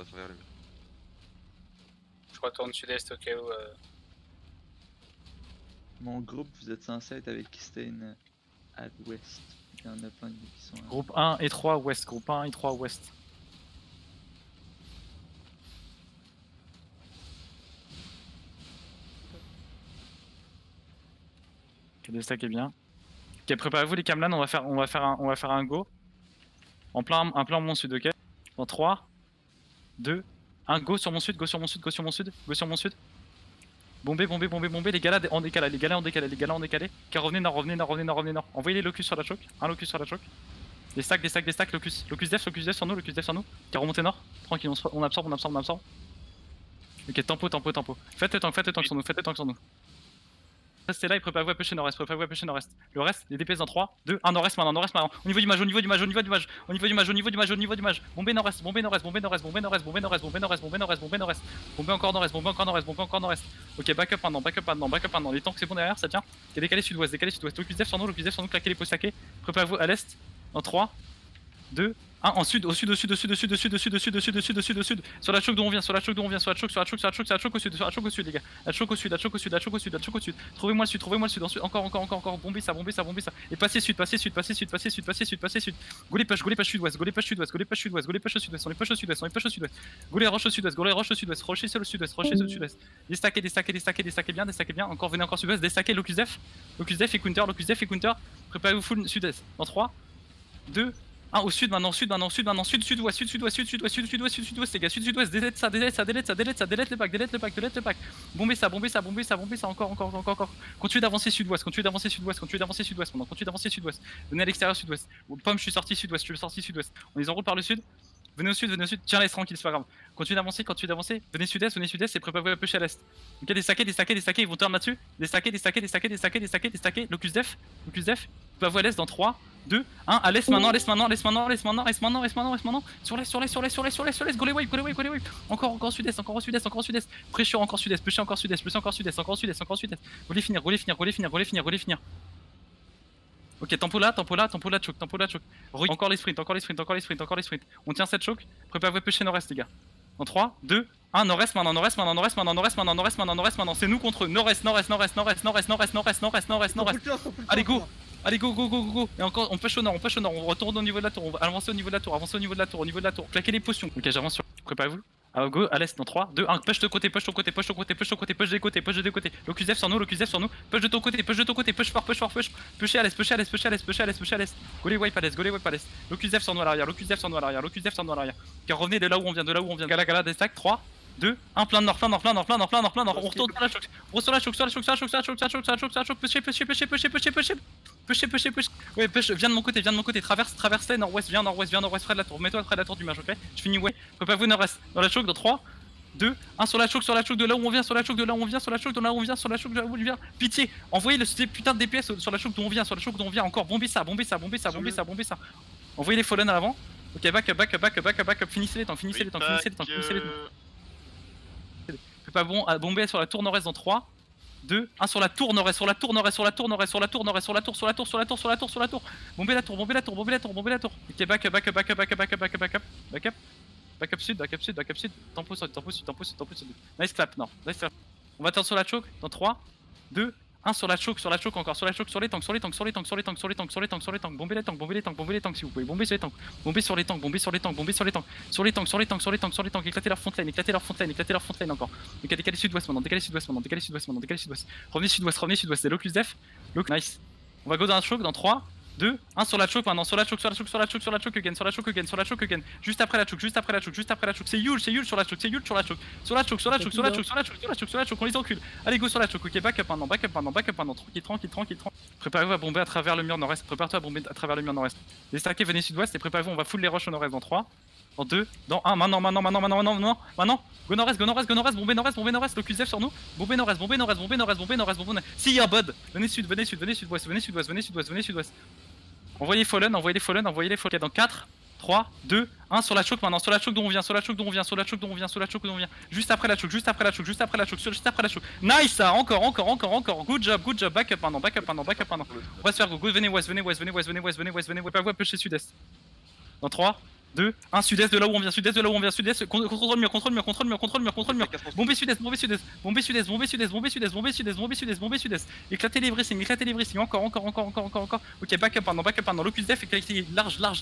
à travers le mur. Je retourne sud-est au cas où. Mon groupe, vous êtes censé être avec Kistain à l'ouest. Il y en a plein qui sont. Groupe 1 et 3 ouest. Groupe 1 et 3 ouest. Ok, déstackez bien. Ok, préparez-vous les camelans, on va faire un go. En plein mon sud, ok. Dans 3, 2, 1, go sur mon sud, go sur mon sud, go sur mon sud, go sur mon sud. Bombez, bombez, bombez, bombez, les gars là en décalé, les gars là en décalé, les gars là en décalé. Car revenez nord, revenez nord, revenez nord, revenez nord. Envoyez les locus sur la choc, un locus sur la choc. Des stacks, des stacks, des stacks, locus. Locus def sur nous, locus def sur nous. Car remontez nord, tranquille, on absorbe, on absorbe, on absorbe. Ok, tempo, tempo, tempo. Faites le tank sur nous, faites le tank sur nous. Restez là et préparez-vous à pusher nord-est, préparez-vous à pusher nord-est. Le reste, les DPS dans 3, 2, 1, nord-est maintenant, nord-est maintenant. Au niveau du mage, au niveau du mage, au niveau du mage, au niveau du mage, au niveau du mage, au niveau du mage. Bombez nord-est, bombez nord-est, bombez nord-est, bombez nord-est, bombez nord-est, bombez nord-est, bombez nord-est, bombez nord-est, bombez encore nord-est, bombez encore nord-est, bombez encore nord-est. Ok, backup maintenant, backup maintenant, backup maintenant. Les tanks c'est bon derrière, ça tient. Ok, décalé sud-ouest, décalé sud-ouest. Locus def sur nous, claquez les posts saqués. Préparez-vous à l'est, dans 3, 2, 1, en sud, au sud, au sud, au sud, au sud, au sud, au sud, au sud, au sud, au sud, au sud, au sud. Sur la choc d'où on vient, sur la choc d'où on vient, sur la choc, sur la choc, sur la choc, sur la choc au sud, sur la choc au sud, les gars. La choc au sud, la choc au sud, la choc au sud, la choc au sud. Trouvez-moi le sud, trouvez-moi le sud. Ensuite, encore, bombez ça, bombez ça, bombez ça. Et passez sud, passez sud, passez sud, passez sud, passez sud, passez sud. Go les push sud-ouest, go les push sud-ouest, go les push sud-ouest, go les push au sud-ouest, on les push au sud-ouest, on les push au sud-ouest. Go les roches au sud-ouest, go les roches au sud-ouest, rocher sur le sud-ouest, rocher sur le sud-ouest. Déstackez, déstackez, déstackez, déstackez bien, déstackez bien. Encore, venez encore sud-ouest, déstackez locus def et counter, locus def et counter. Préparez-vous full sud-est. Dans 3, 2, au sud maintenant, sud, sud-ouest, les gars, sud-ouest, délète ça, délète le pack. Bombez ça, encore. Continuez d'avancer sud-ouest, maintenant, Venez à l'extérieur sud-ouest. Pomme, je suis sorti sud-ouest, On les enroule par le sud. Venez au sud, tiens, laisse tranquille, c'est pas grave. Continuez d'avancer, venez sud-est, et préparez-vous à pusher à l'est. Ok, déstackez, ils vont turn là-dessus. Déstackez, locus def, préparez-vous à l'est dans 3, 2, 1, à l'est maintenant, sur l'est, go les wave, encore sud-est, pression encore sud-est, pusher encore sud-est, go les finir. Ok, tempo là, choke. Encore les sprints. On tient cette choke, préparez-vous à pusher nord-est, les gars. En 3, 2, 1, nord-est maintenant. C'est nous contre eux. Nord-est. Allez, go. Et encore, on push au nord. On retourne au niveau de la tour. On va avancer au niveau de la tour. Claquez les potions. Ok, j'avance sur. Préparez-vous. Alors go, à l'est dans 3, 2, 1, push de côté, push des côtés. Locus def sur nous, push de ton côté, push fort. Pushez à l'est. Go les wipe à l'est. Locus def sur nous à l'arrière. Car revenez de là où on vient. Gala, des stacks, 3, 2, 1, plein de nord. On retourne sur la choc. Sur la choc. Push. Ouais, push, viens de mon côté, traverse nord-ouest, viens nord-ouest près de la tour. Mets-toi près de la tour du mage, ok? Je finis, ouais. Préparez-vous nord-est. Dans la choc, dans 3, 2, 1 sur la choc de là où on vient, Pitié, envoyez le putain de DPS sur la choc d'où on vient, encore. Bombez ça. Envoyez les fallen à l'avant. Ok, backup, finissez les tanks. Préparez-vous à bomber sur la tour nord-est dans 3, 2, 1 sur la tour nord-est, Bombez la tour. Ok, backup sud. Tempo sud. Nice clap, non. On va attendre sur la choke dans 3, 2, 1 sur la choke encore, sur les tanks. Bombez les tanks si vous pouvez, bombez sur les tanks. Éclatez leur front line encore. Ok, décalez sud-ouest maintenant. Revenez sud-ouest, c'est locus def. Nice. On va go dans la choke dans 3, 2, 1 sur la choke maintenant, sur la choke again. Juste après la choke. C'est Yul sur la choke. On les encule. Allez, go sur la choke. Ok, backup maintenant. Tranquille. Préparez-vous à bomber à travers le mur nord-est. Déstackez, venez sud-ouest et préparez-vous, on va full les rushs au nord-est dans 3, dans 2, dans 1, maintenant. Go nord-est, bombez nord-est, locus def sur nous. Bombez nord-est. Si, y a un bud. Venez sud-ouest. Envoyez les fallen. Dans 4, 3, 2, 1 sur la choke maintenant, sur la choke d'où on vient. Juste après la choke. Nice ça, encore. Good job. Backup maintenant. On va se faire go. Venez west. Pas pusher sud-est. Dans 3, 2, 1, sud-est de là où on vient, sud-est de là où on vient, sud-est, contrôle le mur, contrôle le mur, contrôle le mur, contrôle le mur, contrôle le mur. Bombez sud-est, bombez sud-est, bombez sud-est, bombez sud-est, bombez sud-est, bombez sud-est, bombez sud-est, bombez sud-est. Éclatez les bracings, encore. Ok, backup un, non, backup un, non, locus def, éclatez large.